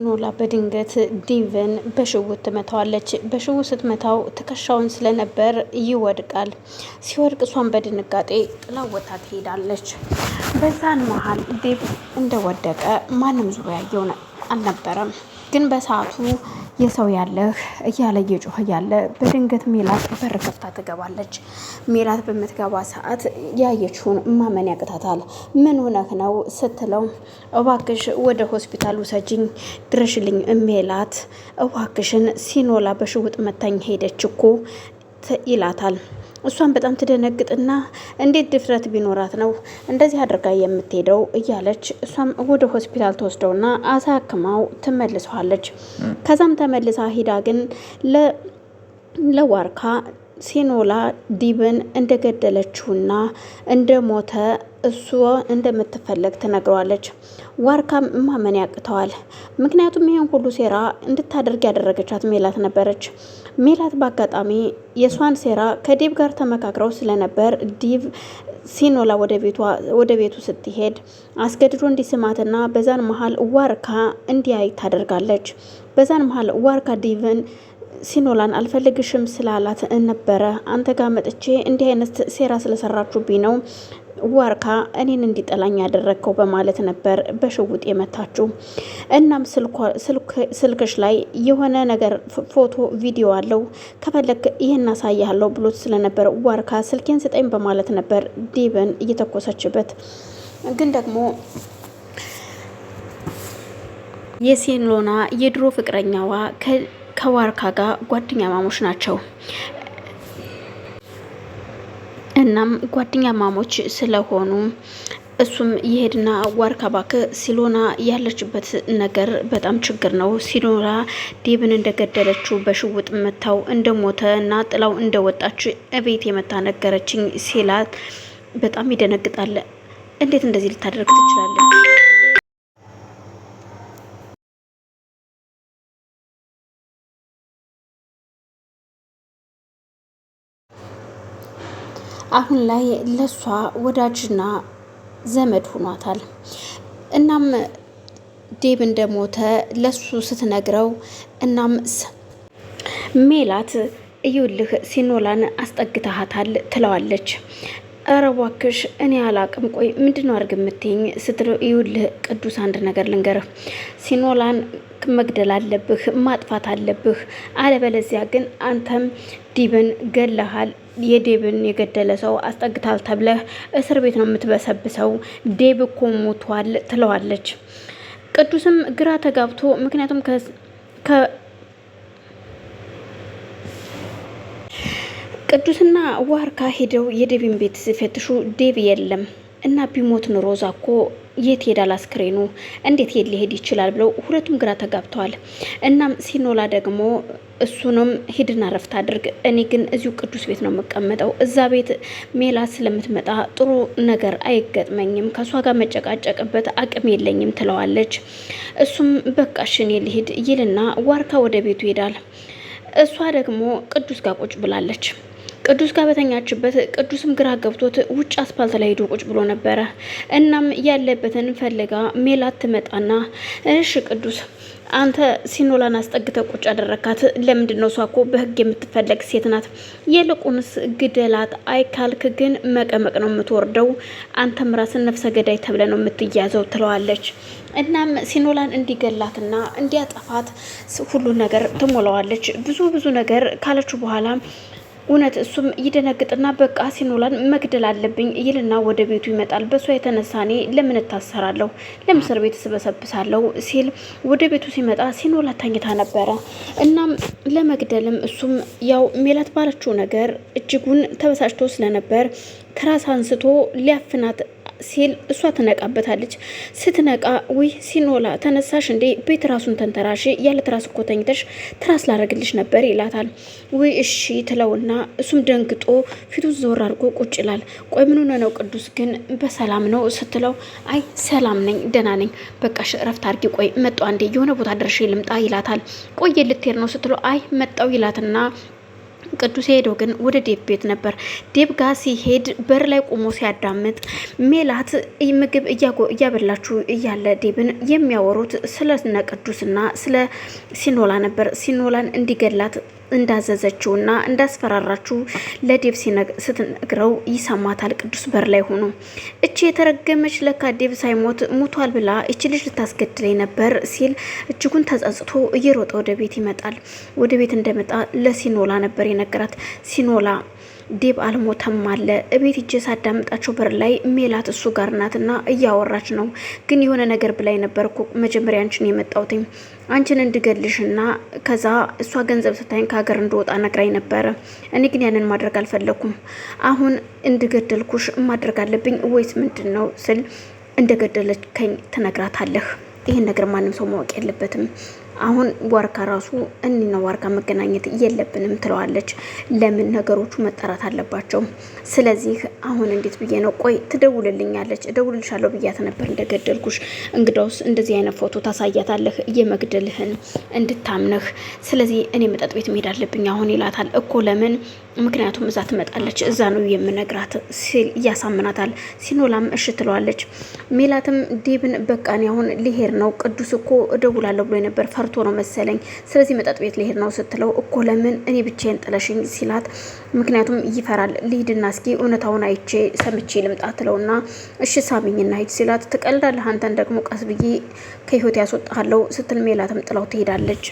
ኖላ በድንገት ዲቭን በሽጉጥ ትመታዋለች። በሽጉጥ ስትመታው ትከሻውን ስለነበር ይወድቃል። ሲወድቅ እሷን በድንጋጤ ጥላው ወጥታ ትሄዳለች። በዛን መሀል ዲቭ እንደወደቀ ማንም ዙሪያ ያየው አልነበረም። ግን በሰዓቱ የሰው ያለህ እያለ እየጮኸ ያለ በድንገት ሜላት በር ከፍታ ትገባለች። ሜላት በምትገባ ሰዓት ያየችውን ማመን ያቅታታል። ምን ሆነህ ነው ስትለው እባክሽ ወደ ሆስፒታል ውሰጂኝ ድረሽልኝ ሜላት እባክሽን ሲኖላ በሽጉጥ መታኝ ሄደች እኮ ይላታል። እሷን በጣም ትደነግጥና እንዴት ድፍረት ቢኖራት ነው እንደዚህ አድርጋ የምትሄደው እያለች እሷም ወደ ሆስፒታል ተወስደውና አሳክማው ትመልሰዋለች። ከዛም ተመልሳ ሂዳ ግን ለዋርካ ሲኖላ ዲብን እንደገደለችውና እንደሞተ እሷ እንደምትፈለግ ትነግረዋለች። ዋርካም ማመን ያቅተዋል። ምክንያቱም ይሄን ሁሉ ሴራ እንድታደርግ ያደረገቻት ሜላት ነበረች። ሜላት በአጋጣሚ የሷን ሴራ ከዲብ ጋር ተመካክረው ስለነበር ዲብ ሲኖላ ወደ ቤቱ ስትሄድ አስገድዶ እንዲስማትና በዛን መሀል ዋርካ እንዲያይ ታደርጋለች። በዛን መሀል ዋርካ ዲብን ሲኖላን አልፈልግሽም ስላላት ነበረ አንተ ጋር መጥቼ እንዲህ አይነት ሴራ ስለሰራችሁብኝ ነው ዋርካ እኔን እንዲጠላኝ ያደረግከው በማለት ነበር በሽጉጥ የመታችው። እናም ስልክሽ ላይ የሆነ ነገር ፎቶ ቪዲዮ አለው ከፈለክ ይህን አሳያለሁ ብሎት ስለነበር ዋርካ ስልኬን ስጠኝ በማለት ነበር ዲብን እየተኮሰችበት። ግን ደግሞ የሲኖላ የድሮ ፍቅረኛዋ ከዋርካ ጋር ጓደኛ ማሞች ናቸው። እናም ጓደኛ ማሞች ስለሆኑ እሱም ይሄድና ዋርካ ባክ ሲሎና ያለችበት ነገር በጣም ችግር ነው። ሲሎና ዲብን እንደገደለችው በሽውጥ መታው እንደሞተ እና ጥላው እንደወጣች እቤት የመታ ነገረችኝ ሲላት በጣም ይደነግጣል። እንዴት እንደዚህ ልታደርግ ትችላለች? አሁን ላይ ለሷ ወዳጅና ዘመድ ሆኗታል። እናም ዴብ እንደሞተ ለሱ ስትነግረው እናም ሜላት እዩልህ ሲኖላን አስጠግተሃታል ትለዋለች። ኧረ እባክሽ እኔ አላቅም ቆይ ምንድነው አድርግ የምትይኝ ስትለው እዩልህ ቅዱስ አንድ ነገር ልንገርህ ሲኖላን መግደል አለብህ ማጥፋት አለብህ አለበለዚያ ግን አንተም ዲብን ገለሃል የዴብን የገደለ ሰው አስጠግታል ተብለህ እስር ቤት ነው የምትበሰብሰው ዴብ እኮ ሞቷል ትለዋለች። ቅዱስም ግራ ተጋብቶ ምክንያቱም ቅዱስና ዋርካ ሄደው የዴብን ቤት ሲፈትሹ ዴብ የለም እና ቢሞት ኑሮ ዛኮ የት ሄዳል አስክሬኑ እንዴት ሊሄድ ይችላል ብለው ሁለቱም ግራ ተጋብተዋል። እናም ሲኖላ ደግሞ እሱንም ሂድና ረፍት አድርግ እኔ ግን እዚሁ ቅዱስ ቤት ነው የምቀመጠው እዛ ቤት ሜላት ስለምትመጣ ጥሩ ነገር አይገጥመኝም ከሷ ጋር መጨቃጨቅበት አቅም የለኝም ትለዋለች። እሱም በቃ እሺ እኔ ልሂድ ይልና ዋርካ ወደ ቤቱ ይሄዳል። እሷ ደግሞ ቅዱስ ጋር ቁጭ ብላለች። ቅዱስ ጋር በተኛችበት ቅዱስም ግራ ገብቶት ውጭ አስፓልት ላይ ሄዶ ቁጭ ብሎ ነበረ። እናም ያለበትን ፈልጋ ሜላት ትመጣና እሺ ቅዱስ አንተ ሲኖላን አስጠግተ ቁጭ አደረካት ለምንድን ነው? እሷ እኮ በህግ የምትፈለግ ሴት ናት። ይልቁንስ ግደላት አይካልክ ግን መቀመቅ ነው የምትወርደው። አንተም ራስን ነፍሰ ገዳይ ተብለ ነው የምትያዘው ትለዋለች። እናም ሲኖላን እንዲገላትና እንዲያጠፋት ሁሉ ነገር ትሞላዋለች። ብዙ ነገር ካለችው በኋላ እውነት እሱም ይደነግጥና በቃ ሲኖላን መግደል አለብኝ ይልና ወደ ቤቱ ይመጣል። በሷ የተነሳ እኔ ለምን እታሰራለሁ ለምን እስር ቤት ስበሰብሳለሁ ሲል ወደ ቤቱ ሲመጣ ሲኖላ ተኝታ ነበረ። እናም ለመግደልም እሱም ያው ሜላት ባለችው ነገር እጅጉን ተበሳጭቶ ስለነበር ትራስ አንስቶ ሊያፍናት ሲል እሷ ትነቃበታለች። ስትነቃ ውይ ሲኖላ ተነሳሽ እንዴ ቤት ራሱን ተንተራሽ ያለ ትራስ እኮ ተኝተሽ ትራስ ላረግልሽ ነበር ይላታል። ውይ እሺ ትለውና እሱም ደንግጦ ፊቱን ዞር አድርጎ ቁጭ ይላል። ቆይ ምን ሆነ ነው ቅዱስ ግን በሰላም ነው ስትለው አይ ሰላም ነኝ ደህና ነኝ በቃሽ እረፍት አድርጊ ቆይ መጣሁ አንዴ የሆነ ቦታ ደርሼ ልምጣ ይላታል። ቆይ ልትሄድ ነው ስትለው አይ መጣሁ ይላትና ቅዱስ ሄዶ ግን ወደ ዴብ ቤት ነበር። ዴብ ጋር ሲሄድ በር ላይ ቆሞ ሲያዳምጥ ሜላት ምግብ እያበላችሁ እያለ ዴብን የሚያወሩት ስለነ ቅዱስና ስለ ሲኖላ ነበር። ሲኖላን እንዲገላት እንዳዘዘችውና እንዳስፈራራችው ለዴብ ስትነግረው ይሰማታል። ቅዱስ በር ላይ ሆኖ እቺ የተረገመች ለካ ዴብ ሳይሞት ሙቷል ብላ እቺ ልጅ ልታስገድለኝ ነበር ሲል እጅጉን ተጸጽቶ እየሮጠ ወደ ቤት ይመጣል። ወደ ቤት እንደመጣ ለሲኖላ ነበር የነገራት። ሲኖላ ዴብ አልሞተም አለ። እቤት እጄ ሳዳምጣቸው በር ላይ ሜላት እሱ ጋር ናትና እያወራች ነው። ግን የሆነ ነገር ብላይ ነበር እኮ መጀመሪያ አንቺን የመጣውትኝ አንቺን እንድገልሽና ከዛ እሷ ገንዘብ ስታይን ከሀገር እንደወጣ ነግራኝ ነበረ። እኔ ግን ያንን ማድረግ አልፈለኩም። አሁን እንድገደልኩሽ ማድረግ አለብኝ ወይስ ምንድን ነው ስል እንደገደለችከኝ ትነግራታለህ። ይህን ነገር ማንም ሰው ማወቅ የለበትም። አሁን ዋርካ ራሱ እኔና ዋርካ መገናኘት የለብንም ትለዋለች። ለምን ነገሮቹ መጣራት አለባቸው። ስለዚህ አሁን እንዴት ብዬ ነው? ቆይ ትደውልልኛለች፣ እደውልልሻለሁ ብያት ነበር እንደገደልኩሽ። እንግዳውስ እንደዚህ አይነት ፎቶ ታሳያታለህ የመግደልህን እንድታምነህ። ስለዚህ እኔ መጠጥ ቤት መሄድ አለብኝ አሁን ይላታል። እኮ ለምን? ምክንያቱም እዛ ትመጣለች፣ እዛ ነው የምነግራት ሲል እያሳምናታል። ሲኖላም እሺ ትለዋለች። ሜላትም ዴብን በቃ እኔ አሁን ሊሄድ ነው፣ ቅዱስ እኮ እደውላለሁ ብሎ ነበር ፈርቶ ነው መሰለኝ፣ ስለዚህ መጠጥ ቤት ሊሄድ ነው ስትለው እኮ ለምን እኔ ብቻዬን ጥለሽኝ ሲላት፣ ምክንያቱም ይፈራል። ልሂድና እስኪ እውነታውን አይቼ ሰምቼ ልምጣ ትለውና እሺ ሳሚኝና ሂድ ሲላት፣ ትቀልዳለህ አንተን ደግሞ ቀስ ብዬ ከህይወት ያስወጣለሁ ስትል ሜላትም ጥላው ትሄዳለች።